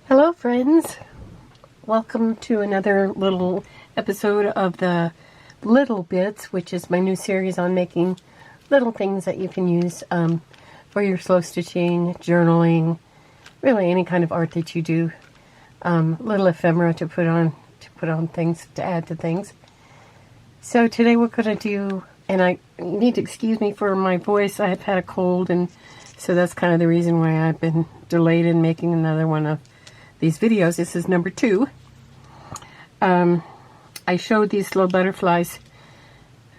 Hello friends, welcome to another little episode of the Little Bits, which is my new series on making little things that you can use for your slow stitching, journaling, really any kind of art that you do. Little ephemera to put on things, to add to things. So today we're going to do, and I need to excuse me for my voice, I have had a cold, and so that's kind of the reason why I've been delayed in making another one of these videos. This is number 2. I showed these little butterflies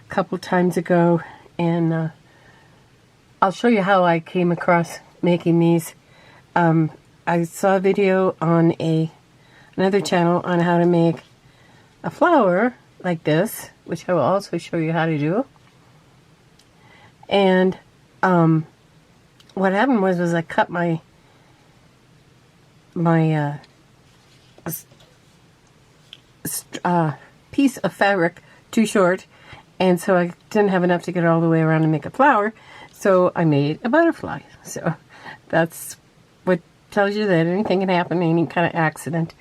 a couple times ago, and I'll show you how I came across making these. I saw a video on another channel on how to make a flower like this, which I will also show you how to do. And what happened was I cut my piece of fabric too short, and so I didn't have enough to get it all the way around and make a flower, so I made a butterfly. So that's what tells you that anything can happen, any kind of accident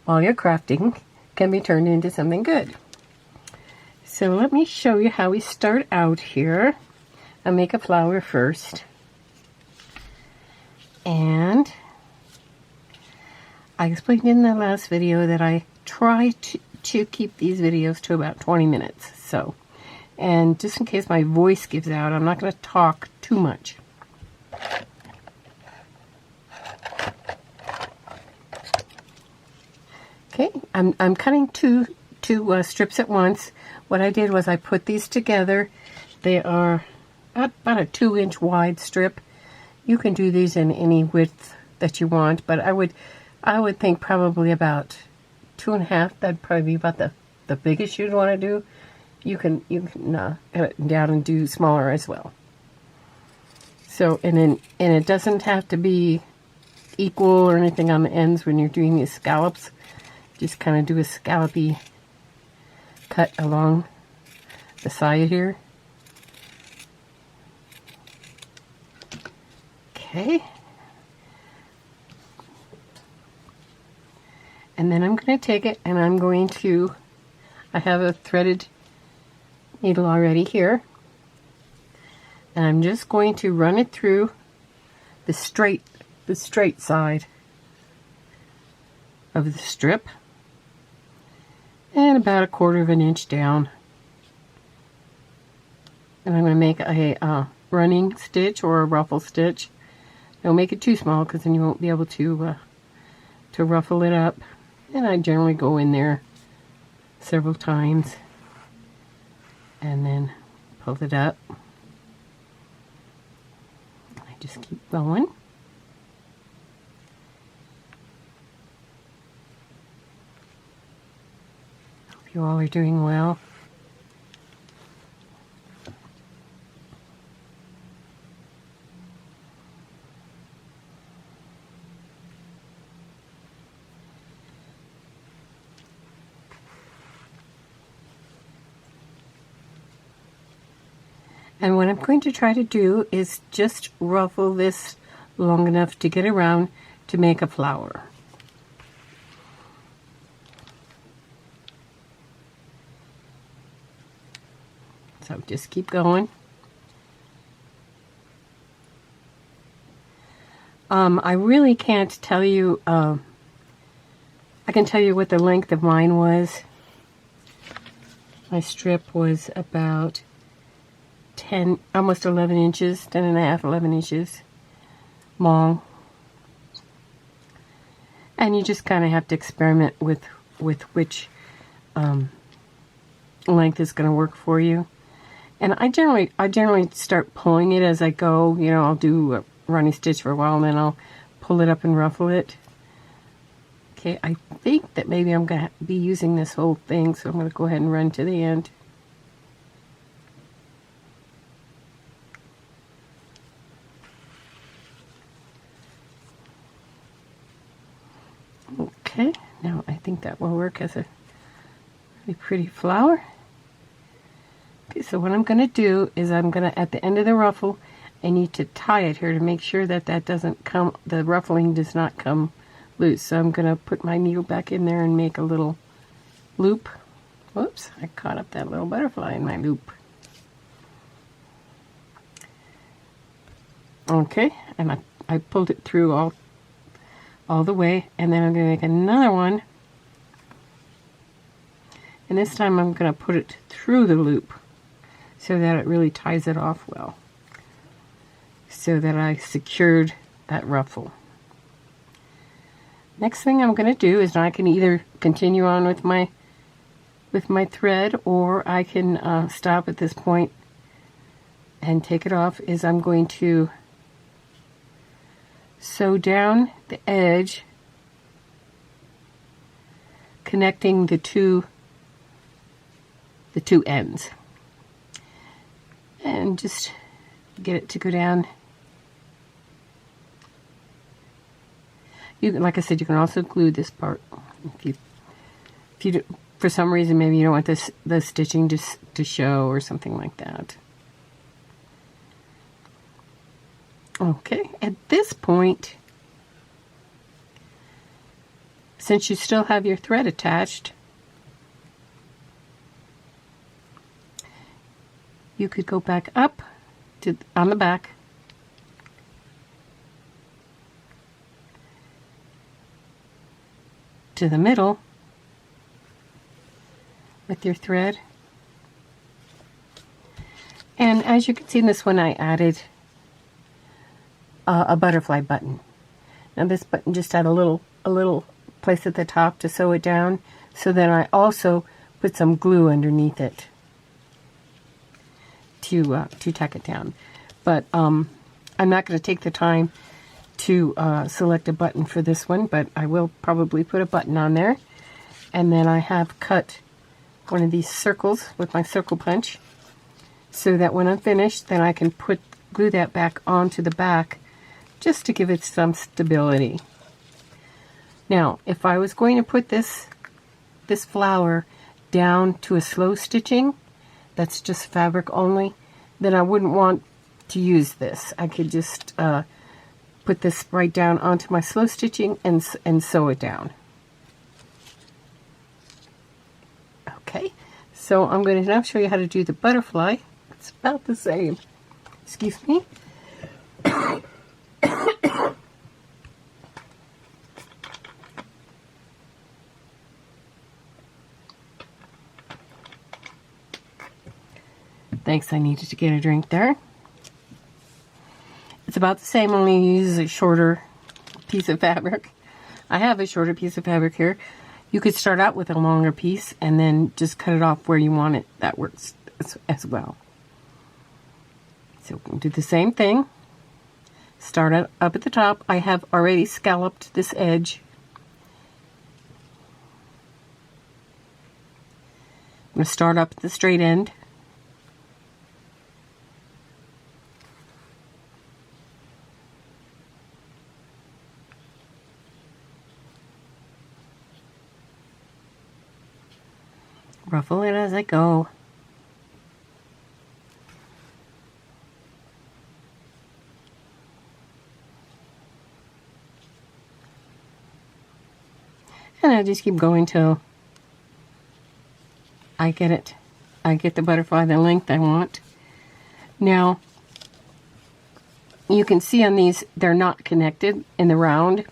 while you're crafting can be turned into something good. So let me show you how we start out here. I'll make a flower first, and I explained in the last video that I try to keep these videos to about 20 minutes. So, and just in case my voice gives out, I'm not going to talk too much. Okay, I'm cutting two strips at once. What I did was I put these together. They are about a 2-inch wide strip. You can do these in any width that you want, but I would think probably about 2.5. That'd probably be about the biggest you'd want to do. You can cut it down and do smaller as well. So and it doesn't have to be equal or anything on the ends when you're doing these scallops. Just kind of do a scallopy cut along the side here. Okay. And then I'm going to take it and I'm going to, I have a threaded needle already here, and I'm just going to run it through the straight side of the strip, and about 1/4 of an inch down. And I'm going to make a running stitch or a ruffle stitch. Don't make it too small because then you won't be able to ruffle it up. And I generally go in there several times and then pull it up. I just keep going. Hope you all are doing well. And what I'm going to try to do is just ruffle this long enough to get around to make a flower. So just keep going. I really can't tell you, I can tell you what the length of mine was. My strip was about 10, almost 11 inches, 10.5, 11 inches long. And you just kind of have to experiment with which length is going to work for you. And I generally start pulling it as I go. You know, I'll do a running stitch for a while and then I'll pull it up and ruffle it. Okay, I think that maybe I'm going to be using this whole thing, so I'm going to go ahead and run to the end. Okay, now I think that will work as a really pretty flower. Okay, so what I'm going to do is I'm going to, at the end of the ruffle, I need to tie it here to make sure that that doesn't come, the ruffling does not come loose. So I'm going to put my needle back in there and make a little loop. Whoops, I caught up that little butterfly in my loop. Okay, and I pulled it through all the way, and then I'm going to make another one. And this time I'm going to put it through the loop so that it really ties it off well, so that I secured that ruffle. Next thing I'm going to do is I can either continue on with my thread, or I can stop at this point and take it off. Is I'm going to sew down the edge, connecting the two ends, and just get it to go down. You can, like I said, you can also glue this part if you do, for some reason maybe you don't want the stitching to show or something like that. Okay, at this point, since you still have your thread attached, you could go back up on the back to the middle with your thread. And as you can see in this one, I added a butterfly button. Now this button just had a little place at the top to sew it down, so then I also put some glue underneath it to tack it down. But I'm not going to take the time to select a button for this one, but I will probably put a button on there. And then I have cut one of these circles with my circle punch, so that when I'm finished, then I can glue that back onto the back, just to give it some stability. Now, if I was going to put this flower down to a slow stitching, that's just fabric only, then I wouldn't want to use this. I could just put this right down onto my slow stitching and sew it down. Okay, so I'm going to now show you how to do the butterfly. It's about the same. Excuse me. Thanks, I needed to get a drink there. It's about the same, only you use a shorter piece of fabric. I have a shorter piece of fabric here. You could start out with a longer piece and then just cut it off where you want it. That works as well. So we'll do the same thing. Start up at the top. I have already scalloped this edge. I'm going to start up at the straight end. Ruffle it as I go. And I just keep going till I get the butterfly the length I want. Now, you can see on these, they're not connected in the round.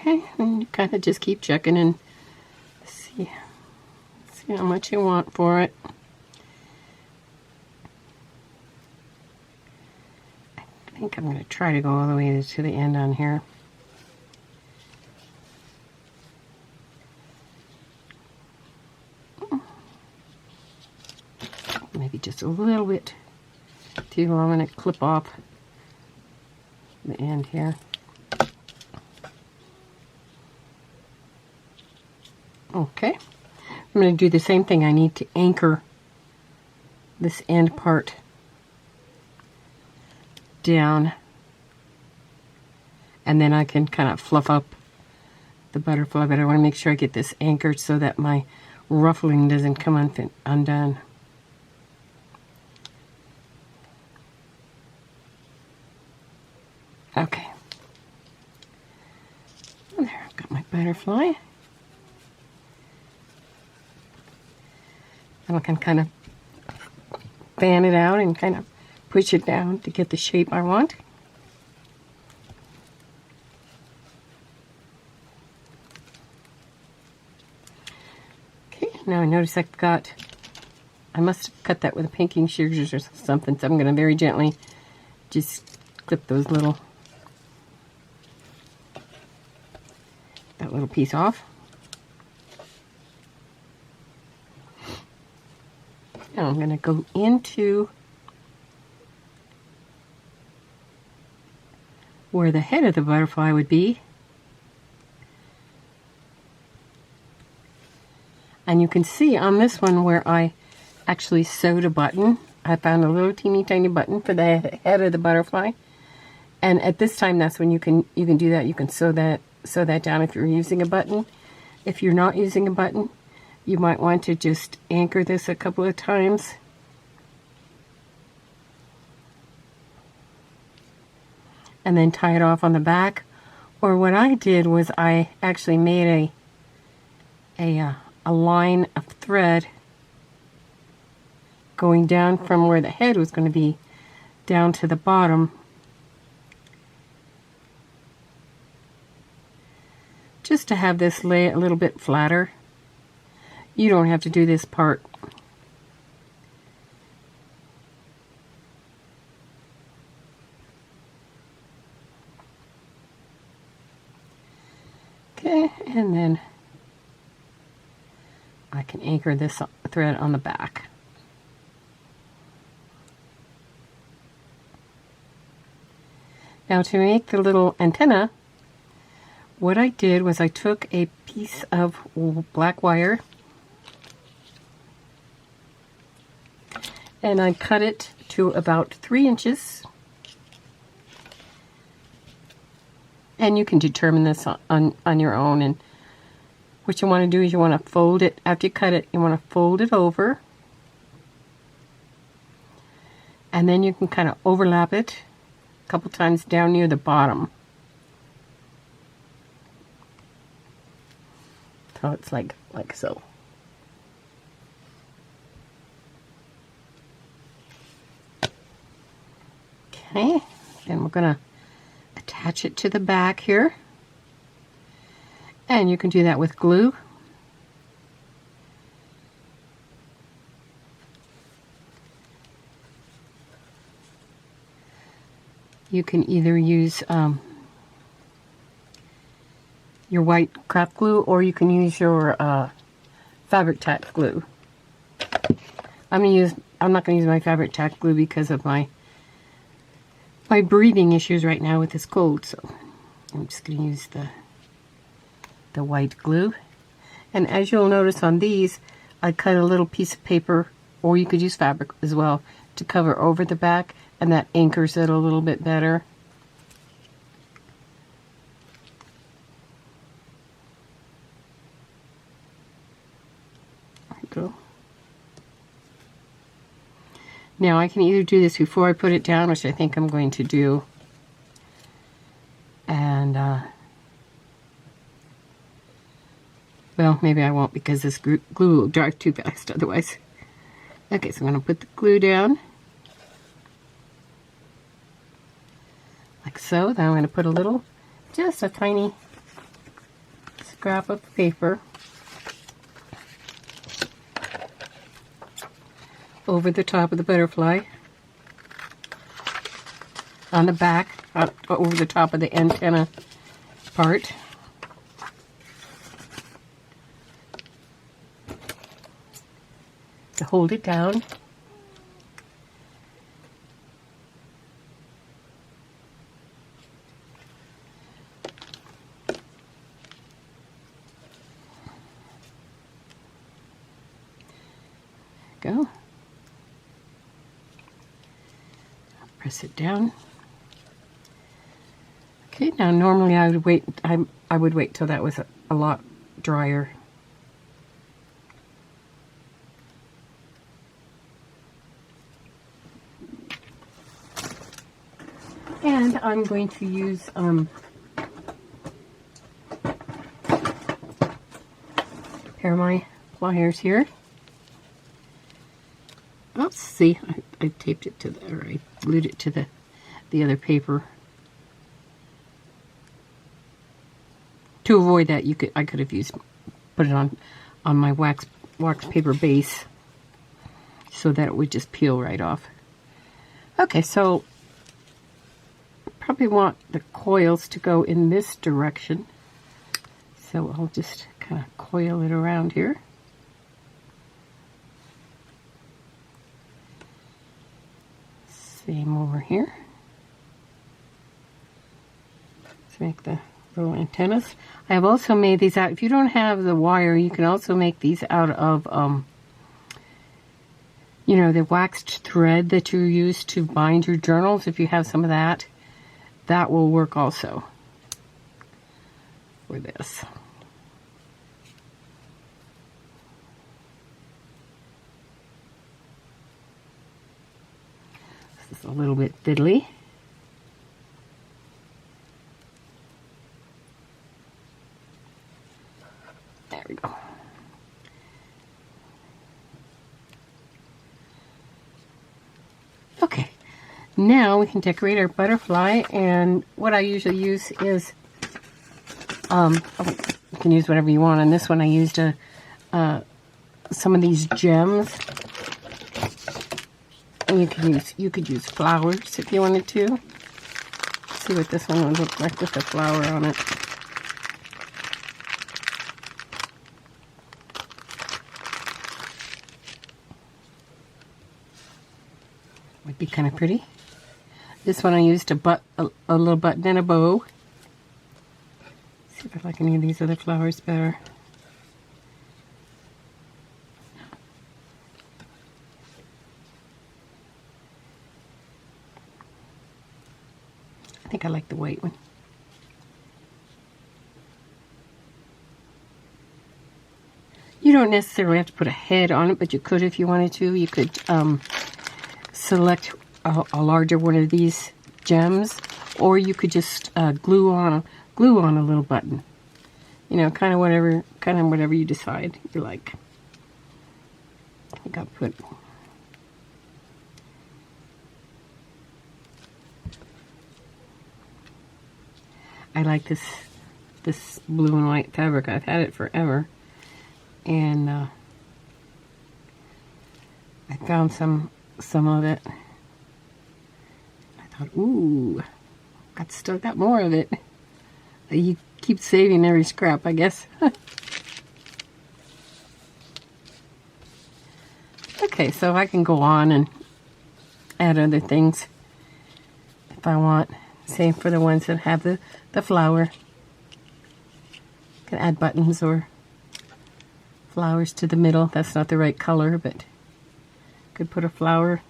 Okay, and you kind of just keep checking and see how much you want for it. I think I'm going to try to go all the way to the end on here. Maybe just a little bit too long. I'm going to clip off the end here. Okay, I'm going to do the same thing. I need to anchor this end part down, and then I can kind of fluff up the butterfly, but I want to make sure I get this anchored so that my ruffling doesn't come undone. Okay. There, I've got my butterfly. And I can kind of fan it out and kind of push it down to get the shape I want. Okay, now I notice I must have cut that with a pinking shears or something, so I'm going to very gently just clip that little piece off. Now I'm going to go into where the head of the butterfly would be. And you can see on this one where I actually sewed a button. I found a little teeny tiny button for the head of the butterfly. And at this time, that's when you can do that. You can sew that down if you're using a button. If you're not using a button, you might want to just anchor this a couple of times. And then tie it off on the back. Or what I did was I actually made a line of thread going down from where the head was going to be down to the bottom, just to have this lay a little bit flatter. You don't have to do this part. Okay, and then I can anchor this thread on the back. Now to make the little antenna, what I did was I took a piece of black wire and I cut it to about 3 inches. And you can determine this on your own. And what you want to do is you want to fold it, after you cut it, you want to fold it over. And then you can kind of overlap it a couple times down near the bottom. So it's like so. Okay, then we're going to attach it to the back here. And you can do that with glue. You can either use your white craft glue, or you can use your Fabri-Tac glue. I'm not going to use my Fabri-Tac glue because of my breathing issues right now with this cold, so I'm just going to use the white glue. And as you'll notice on these, I cut a little piece of paper, or you could use fabric as well, to cover over the back, and that anchors it a little bit better. There we go. Now I can either do this before I put it down, which I think I'm going to do, and well, maybe I won't because this glue will dry too fast otherwise. Okay, so I'm going to put the glue down like so. Then I'm going to put just a tiny scrap of paper over the top of the butterfly, on the back, over the top of the antenna part. To hold it down. There we go. Press it down. Okay, now normally I would wait till that was a lot drier. And I'm going to use pair of my pliers here. Let's see, I taped it to the, or I glued it to the other paper. To avoid that, I could have put it on my wax paper base so that it would just peel right off. Okay, so probably want the coils to go in this direction. So I'll just kind of coil it around here. Same over here. Let's make the little antennas. I have also made these out. If you don't have the wire, you can also make these out of, you know, the waxed thread that you use to bind your journals. If you have some of that, that will work also for this. This is a little bit fiddly. There we go. Okay, now we can decorate our butterfly, and what I usually use is, you can use whatever you want. On this one I used some of these gems, and you could use flowers if you wanted to. Let's see what this one would look like with a flower on it. Would be kind of pretty. This one I used a little button and a bow. See if I like any of these other flowers better. I think I like the white one. You don't necessarily have to put a head on it, but you could if you wanted to. You could select a larger one of these gems, or you could just glue on a little button. You know, kind of whatever you decide you like. I think I'll put. I like this blue and white fabric. I've had it forever, and I found some of it. I thought, ooh, still got more of it. You keep saving every scrap, I guess. Okay, so I can go on and add other things if I want. Same for the ones that have the flower. You can add buttons or flowers to the middle. That's not the right color, but could put a flower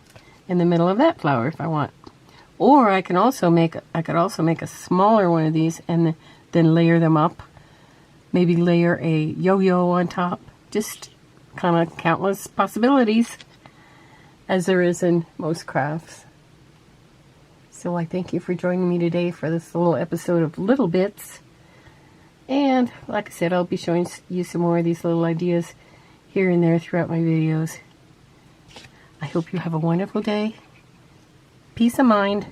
in the middle of that flower if I want. Or I could also make a smaller one of these and then layer them up. Maybe layer a yo-yo on top. Just kind of countless possibilities, as there is in most crafts. So I thank you for joining me today for this little episode of Little Bits. And like I said, I'll be showing you some more of these little ideas here and there throughout my videos. I hope you have a wonderful day. Peace of mind.